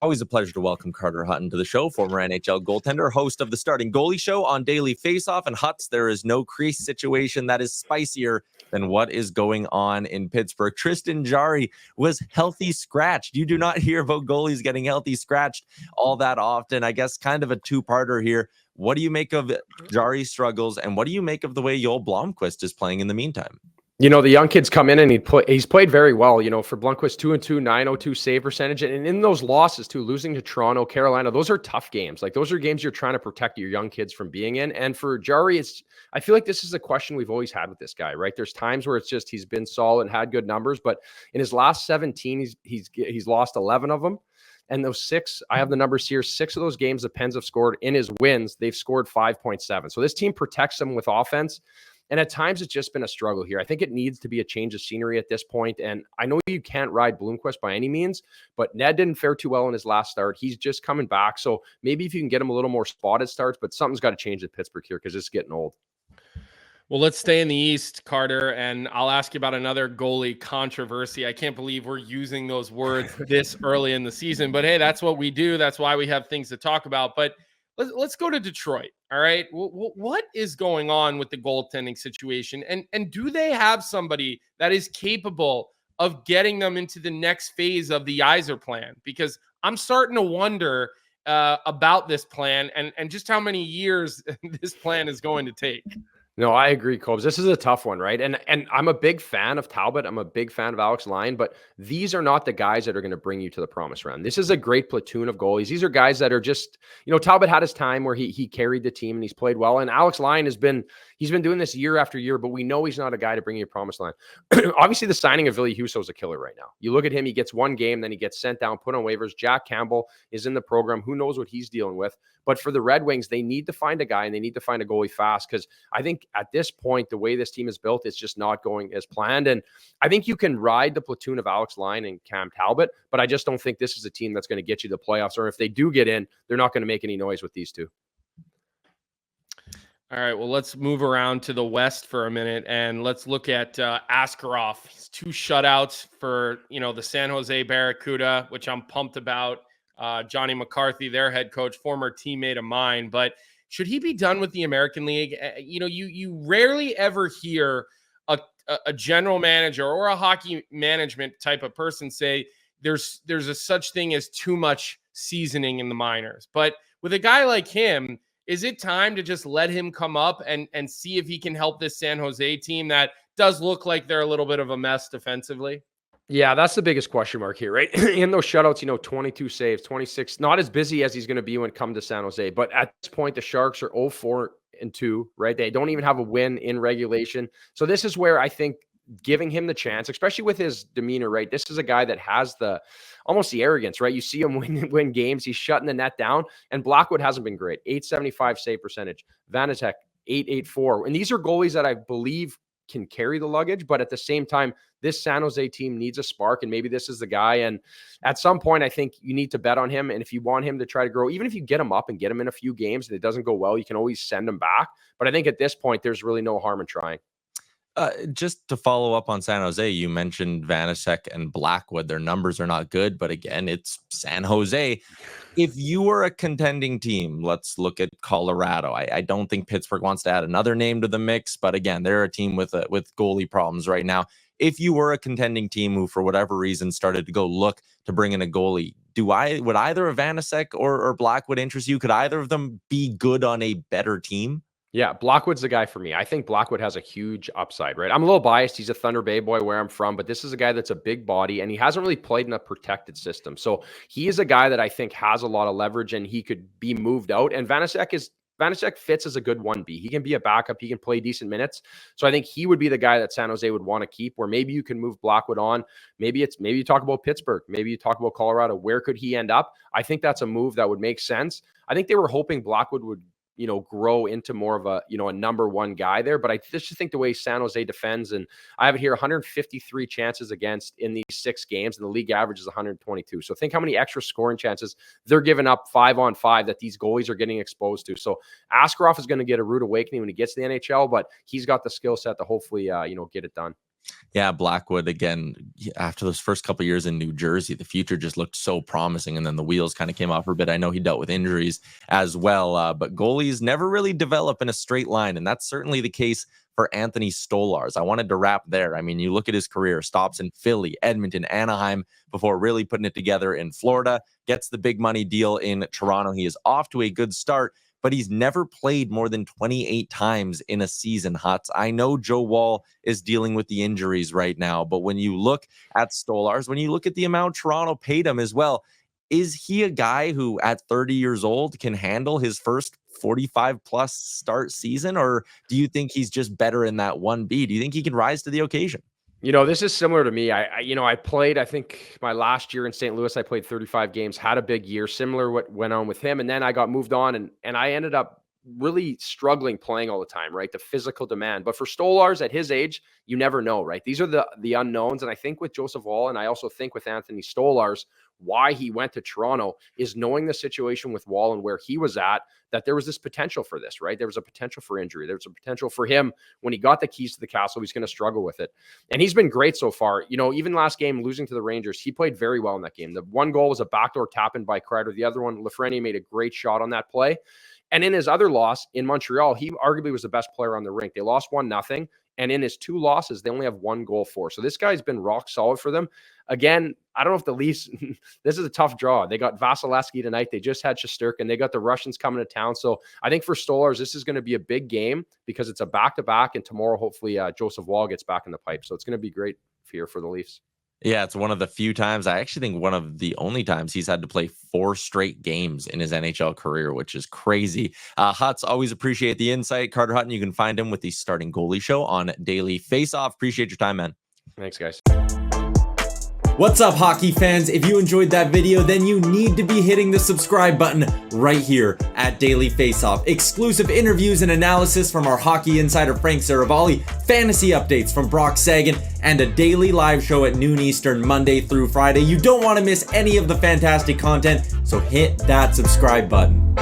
Always a pleasure to welcome Carter Hutton to the show, former NHL goaltender, host of the Starting Goalie Show on Daily Faceoff. And Huts, there is no crease situation that is spicier than what is going on in Pittsburgh. Tristan Jarry was healthy scratched. You do not hear about goalies getting healthy scratched all that often. I guess kind of a two-parter here. What do you make of Jarry's struggles, and what do you make of the way Joel Blomqvist is playing in the meantime? You know, the young kids come in and he's played very well. You know, for Blomqvist, 2-2, .902 save percentage. And in those losses too, losing to Toronto, Carolina, those are tough games. Like, those are games you're trying to protect your young kids from being in. And for Jarry, I feel like this is a question we've always had with this guy, right? There's times where it's just, he's been solid and had good numbers, but in his last 17, he's lost 11 of them. And those 6, I have the numbers here, 6 of those games the Pens have scored in his wins, they've scored 5.7. So this team protects them with offense. And at times, it's just been a struggle here. I think it needs to be a change of scenery at this point. And I know you can't ride Blomqvist by any means, but Ned didn't fare too well in his last start. He's just coming back. So maybe if you can get him a little more spotted starts, but something's got to change at Pittsburgh here because it's getting old. Well, let's stay in the East, Carter, and I'll ask you about another goalie controversy. I can't believe we're using those words this early in the season, but hey, that's what we do. That's why we have things to talk about. But let's go to Detroit. All right. What is going on with the goaltending situation? And do they have somebody that is capable of getting them into the next phase of the Yzer plan? Because I'm starting to wonder about this plan and just how many years this plan is going to take. No, I agree, Cobes. This is a tough one, right? And I'm a big fan of Talbot. I'm a big fan of Alex Lyon, but these are not the guys that are going to bring you to the promised round. This is a great platoon of goalies. These are guys that are just, you know, Talbot had his time where he carried the team and he's played well. And Alex Lyon he's been doing this year after year, but we know he's not a guy to bring you a promised land. Obviously, the signing of Ville Husso is a killer right now. You look at him, he gets one game, then he gets sent down, put on waivers. Jack Campbell is in the program. Who knows what he's dealing with? But for the Red Wings, they need to find a guy and they need to find a goalie fast because I think at this point, the way this team is built, it's just not going as planned. And I think you can ride the platoon of Alex Lyon and Cam Talbot, but I just don't think this is a team that's going to get you to the playoffs. Or if they do get in, they're not going to make any noise with these two. All right, well, let's move around to the West for a minute, and let's look at Askarov. He's 2 shutouts for, the San Jose Barracuda, which I'm pumped about. Johnny McCarthy, their head coach, former teammate of mine. But should he be done with the American League? You rarely ever hear a general manager or a hockey management type of person say there's a such thing as too much seasoning in the minors. But with a guy like him, is it time to just let him come up and see if he can help this San Jose team that does look like they're a little bit of a mess defensively? Yeah, that's the biggest question mark here, right? In those shutouts, 22 saves, 26, not as busy as he's going to be when it comes to San Jose. But at this point, the Sharks are 0-4-2, right? They don't even have a win in regulation. So this is where I think giving him the chance, especially with his demeanor, right? This is a guy that has almost the arrogance, right? You see him win games. He's shutting the net down. And Blackwood hasn't been great. 875 save percentage. Vanek, 884. And these are goalies that I believe can carry the luggage, but at the same time, this San Jose team needs a spark, and maybe this is the guy. And at some point, I think you need to bet on him. And if you want him to try to grow, even if you get him up and get him in a few games and it doesn't go well, you can always send him back. But I think at this point, there's really no harm in trying. Just to follow up on San Jose, you mentioned Vanek and Blackwood. Their numbers are not good, but again, it's San Jose. If you were a contending team, let's look at Colorado. I don't think Pittsburgh wants to add another name to the mix, but again, they're a team with goalie problems right now. If you were a contending team who, for whatever reason, started to go look to bring in a goalie, would either of Vanek or Blackwood interest you? Could either of them be good on a better team? Yeah, Blackwood's the guy for me. I think Blackwood has a huge upside, right? I'm a little biased. He's a Thunder Bay boy where I'm from, but this is a guy that's a big body and he hasn't really played in a protected system. So he is a guy that I think has a lot of leverage and he could be moved out. And Vanek fits as a good 1B. He can be a backup. He can play decent minutes. So I think he would be the guy that San Jose would want to keep, where maybe you can move Blackwood on. Maybe you talk about Pittsburgh. Maybe you talk about Colorado. Where could he end up? I think that's a move that would make sense. I think they were hoping Blackwood would grow into more of a number one guy there. But I just think the way San Jose defends, and I have it here, 153 chances against in these 6 games, and the league average is 122. So think how many extra scoring chances they're giving up 5-on-5 that these goalies are getting exposed to. So Askarov is going to get a rude awakening when he gets to the NHL, but he's got the skill set to hopefully, get it done. Yeah, Blackwood, again, after those first couple of years in New Jersey, the future just looked so promising, and then the wheels kind of came off for a bit. I know he dealt with injuries as well, but goalies never really develop in a straight line, and that's certainly the case for Anthony Stolarz. I wanted to wrap there. I mean, you look at his career, stops in Philly, Edmonton, Anaheim, before really putting it together in Florida, gets the big money deal in Toronto. He is off to a good start, but he's never played more than 28 times in a season, Huts. I know Joe Woll is dealing with the injuries right now, but when you look at Stolarz, when you look at the amount Toronto paid him as well, is he a guy who at 30 years old can handle his first 45 plus start season? Or do you think he's just better in that 1B? Do you think he can rise to the occasion? This is similar to me. I played, I think my last year in St. Louis, I played 35 games, had a big year, similar what went on with him. And then I got moved on and I ended up really struggling playing all the time, right? The physical demand. But for Stolarz at his age, you never know, right? These are the unknowns. And I think with Joseph Woll, and I also think with Anthony Stolarz, why he went to Toronto is knowing the situation with Woll and where he was at, that there was this potential for this, right? There was a potential for injury. There was a potential for him when he got the keys to the castle, he's going to struggle with it. And he's been great so far. Even last game, losing to the Rangers, he played very well in that game. The one goal was a backdoor tap in by Kreider. The other one, Lafreniere made a great shot on that play. And in his other loss in Montreal, he arguably was the best player on the rink. They lost 1-0. And in his 2 losses, they only have 1 goal for. So this guy's been rock solid for them. Again, I don't know if the Leafs, this is a tough draw. They got Vasilevsky tonight. They just had Shesterkin. They got the Russians coming to town. So I think for Stolarz, this is going to be a big game because it's a back-to-back. And tomorrow, hopefully, Joseph Woll gets back in the pipe. So it's going to be great here for the Leafs. Yeah, it's one of the few times, I actually think one of the only times he's had to play 4 straight games in his NHL career, which is crazy. Huts, always appreciate the insight. Carter Hutton, you can find him with the Starting Goalie Show on Daily Faceoff. Appreciate your time, man. Thanks, guys. What's up, hockey fans? If you enjoyed that video, then you need to be hitting the subscribe button right here at Daily Faceoff. Exclusive interviews and analysis from our hockey insider Frank Saravalli, fantasy updates from Brock Sagan, and a daily live show at noon Eastern, Monday through Friday. You don't want to miss any of the fantastic content, so hit that subscribe button.